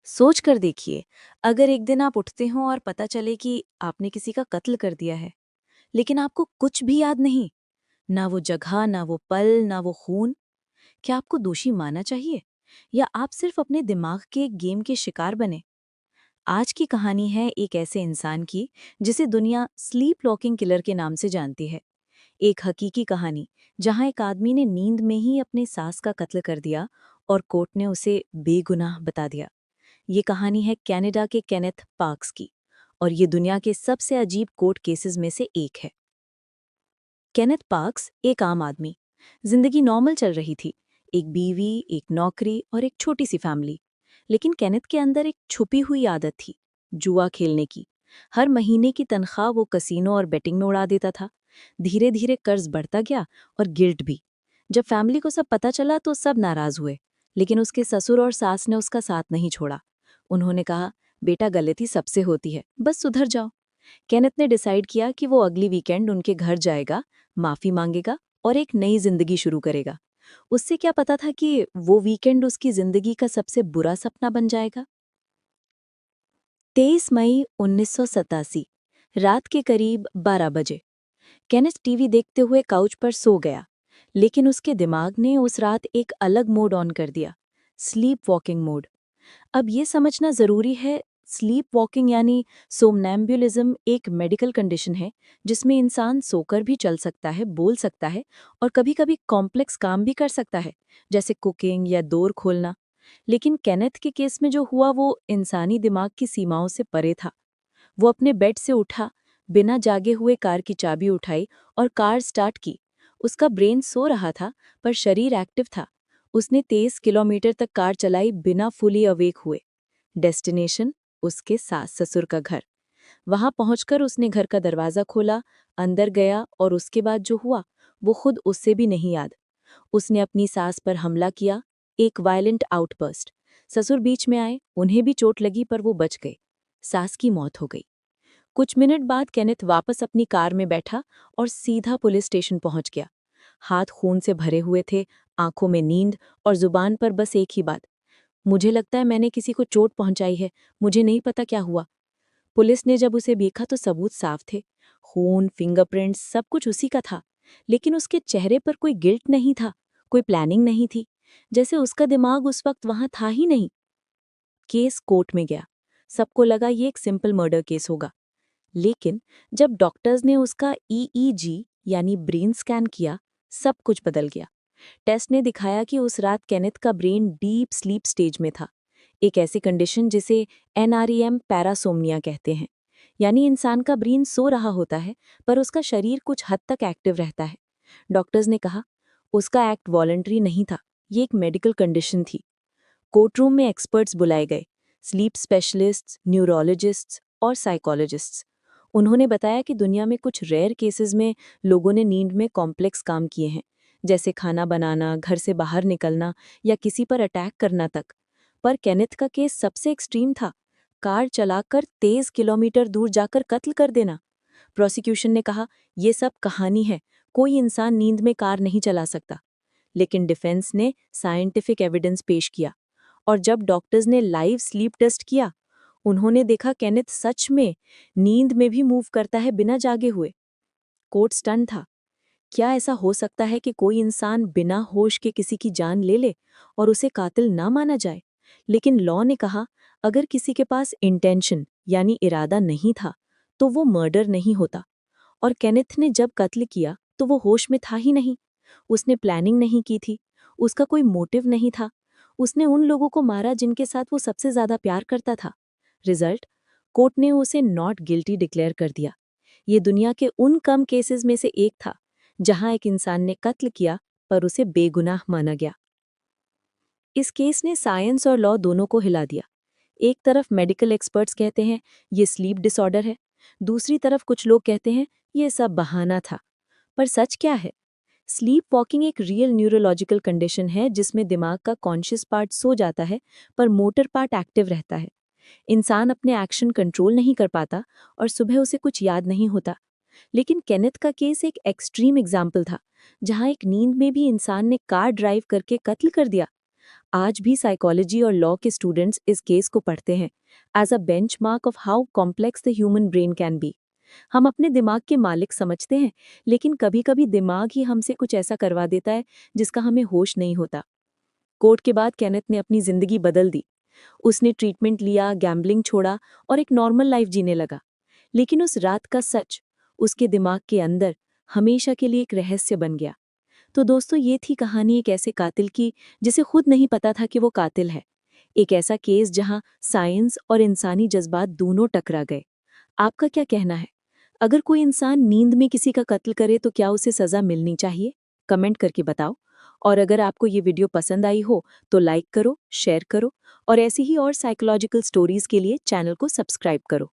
सोच कर देखिए, अगर एक दिन आप उठते हो और पता चले कि आपने किसी का कत्ल कर दिया है, लेकिन आपको कुछ भी याद नहीं, ना वो जगह, ना वो पल, ना वो खून, क्या आपको दोषी माना चाहिए? या आप सिर्फ अपने दिमाग के एक गेम के शिकार बने? आज की कहानी है एक ऐसे इंसान की, जिसे दुनिया स्लीप वॉकिंग किलर के नाम से जानती है। एक हकीकी कहानी, जहां एक आदमी ने नींद में ही अपने सास का कत्ल कर दिया और कोर्ट ने उसे बेगुनाह बता दिया। ये कहानी है कनाडा के केनेथ पार्क्स की, और ये दुनिया के सबसे अजीब कोर्ट केसेस में से एक है। केनेथ पार्क्स एक आम आदमी। जिंदगी नॉर्मल चल रही थी, एक बीवी, एक नौकरी और एक छोटी सी फैमिली। लेकिन केनेथ के अंदर एक छुपी हुई आदत थी, जुआ खेलने की। हर महीने की तनख्वाह वो कसीनो और बेटिंग में उड़ा देता था। धीरे धीरे कर्ज बढ़ता गया, और गिल्ट भी। जब फैमिली को सब पता चला तो सब नाराज हुए, लेकिन उसके ससुर और सास ने उसका साथ नहीं छोड़ा। उन्होंने कहा, बेटा, गलती सबसे होती है, बस सुधर जाओ। केनेथ ने डिसाइड किया कि वो अगली वीकेंड उनके घर जाएगा, माफी मांगेगा और एक नई जिंदगी शुरू करेगा। उससे क्या पता था कि वो वीकेंड उसकी जिंदगी का सबसे बुरा सपना बन जाएगा। 23 मई 1987, रात के करीब 12 बजे। केनेथ टीवी देखते हुए काउच पर सो गया, लेकिन उसके दिमाग ने उस रात एक अलग मोड ऑन कर दिया, स्लीप वॉकिंग मोड। अब ये समझना ज़रूरी है, स्लीप वॉकिंग यानी सोमनैम्बुलिज्म एक मेडिकल कंडीशन है, जिसमें इंसान सोकर भी चल सकता है, बोल सकता है और कभी-कभी कॉम्प्लेक्स काम भी कर सकता है, जैसे कुकिंग या डोर खोलना। लेकिन केनेथ के केस में जो हुआ वो इंसानी दिमाग की सीमाओं से परे था। वो अपने बेड से उठा, बिना जागे हुए कार की चाबी उठाई और कार स्टार्ट की। उसका ब्रेन सो रहा था, पर शरीर एक्टिव था। उसने 23 किलोमीटर तक कार चलाई बिना फुली अवेक हुए। डेस्टिनेशन, उसके सास ससुर का घर। वहां पहुंचकर उसने घर का दरवाजा खोला, अंदर गया और उसके बाद जो हुआ वो खुद उससे भी नहीं याद। उसने अपनी सास पर हमला किया, एक वायलेंट आउटबर्स्ट। ससुर बीच में आए, उन्हें भी चोट लगी पर वो बच गए। सास की मौत हो गई। कुछ मिनट बाद केनेथ वापस अपनी कार में बैठा और सीधा पुलिस स्टेशन पहुंच गया। हाथ खून से भरे हुए थे, आंखों में नींद और जुबान पर बस एक ही बात, मुझे लगता है मैंने किसी को चोट पहुंचाई है, मुझे नहीं पता क्या हुआ। पुलिस ने जब उसे देखा तो सबूत साफ थे, खून, फिंगरप्रिंट्स, सब कुछ उसी का था। लेकिन उसके चेहरे पर कोई गिल्ट नहीं था, कोई प्लानिंग नहीं थी, जैसे उसका दिमाग उस वक्त वहां था ही नहीं। केस कोर्ट में गया। सबको लगा ये एक सिंपल मर्डर केस होगा। लेकिन जब डॉक्टर्स ने उसका ईईजी यानी ब्रेन स्कैन किया, सब कुछ बदल गया। टेस्ट ने दिखाया कि उस रात केनेथ का ब्रेन डीप स्लीप स्टेज में था, एक ऐसी कंडीशन जिसे एनआरईएम पैरासोम्निया कहते हैं। यानी इंसान का ब्रेन सो रहा होता है, पर उसका शरीर कुछ हद तक एक्टिव रहता है। डॉक्टर्स ने कहा, उसका एक्ट वॉलंटरी नहीं था, ये एक मेडिकल कंडीशन थी। कोर्टरूम में एक्सपर्ट्स बुलाए गए, स्लीप स्पेशलिस्ट्स, न्यूरोलॉजिस्ट्स और साइकोलॉजिस्ट्स। उन्होंने बताया कि दुनिया में कुछ रेयर केसेस में लोगों ने नींद में कॉम्प्लेक्स काम किए हैं, जैसे खाना बनाना, घर से बाहर निकलना या किसी पर अटैक करना तक। पर केनेथ का केस सबसे एक्सट्रीम था, कार चलाकर 23 किलोमीटर दूर जाकर कत्ल कर देना। प्रोसिक्यूशन ने कहा, ये सब कहानी है, कोई इंसान नींद में कार नहीं चला सकता। लेकिन डिफेंस ने साइंटिफिक एविडेंस पेश किया, और जब डॉक्टर्स ने लाइव स्लीप टेस्ट किया, उन्होंने देखा केनेथ सच में नींद में भी मूव करता है बिना जागे हुए। कोर्ट स्टन था। क्या ऐसा हो सकता है कि कोई इंसान बिना होश के किसी की जान ले ले और उसे कातिल ना माना जाए? लेकिन लॉ ने कहा, अगर किसी के पास इंटेंशन यानी इरादा नहीं था, तो वो मर्डर नहीं होता। और केनेथ ने जब कत्ल किया तो वो होश में था ही नहीं। उसने प्लानिंग नहीं की थी, उसका कोई मोटिव नहीं था। उसने उन लोगों को मारा जिनके साथ वो सबसे ज्यादा प्यार करता था। रिजल्ट, कोर्ट ने उसे नॉट गिल्टी डिक्लेयर कर दिया। ये दुनिया के उन कम केसेस में से एक था जहां एक इंसान ने कत्ल किया पर उसे बेगुनाह माना गया। इस केस ने साइंस और लॉ दोनों को हिला दिया। एक तरफ मेडिकल एक्सपर्ट्स कहते हैं ये स्लीप डिसऑर्डर है, दूसरी तरफ कुछ लोग कहते हैं ये सब बहाना था। पर सच क्या है? स्लीप वॉकिंग एक रियल न्यूरोलॉजिकल कंडीशन है जिसमें दिमाग का कॉन्शियस पार्ट सो जाता है, पर मोटर पार्ट एक्टिव रहता है। इंसान अपने एक्शन कंट्रोल नहीं कर पाता और सुबह उसे कुछ याद नहीं होता। लेकिन केनेथ का केस एक एक्सट्रीम एग्जाम्पल था, जहां एक नींद में भी इंसान ने कार ड्राइव करके कत्ल कर दिया। आज भी साइकोलॉजी और लॉ के स्टूडेंट्स इस केस को पढ़ते हैं as a benchmark of how complex the human brain can be. हम अपने दिमाग के मालिक समझते हैं, लेकिन कभी-कभी दिमाग ही हमसे कुछ ऐसा करवा देता है जिसका हमें होश नहीं होता। कोर्ट के बाद केनेथ ने अपनी जिंदगी बदल दी। उसने ट्रीटमेंट लिया, गैम्बलिंग छोड़ा और एक नॉर्मल लाइफ जीने लगा। लेकिन उस रात का सच उसके दिमाग के अंदर हमेशा के लिए एक रहस्य बन गया। तो दोस्तों, ये थी कहानी एक ऐसे कातिल की जिसे खुद नहीं पता था कि वो कातिल है। एक ऐसा केस जहां साइंस और इंसानी जज्बात दोनों टकरा गए। आपका क्या कहना है? अगर कोई इंसान नींद में किसी का कत्ल करे तो क्या उसे सजा मिलनी चाहिए? कमेंट करके बताओ। और अगर आपको ये वीडियो पसंद आई हो तो लाइक करो, शेयर करो और ऐसी ही और साइकोलॉजिकल स्टोरीज के लिए चैनल को सब्सक्राइब करो।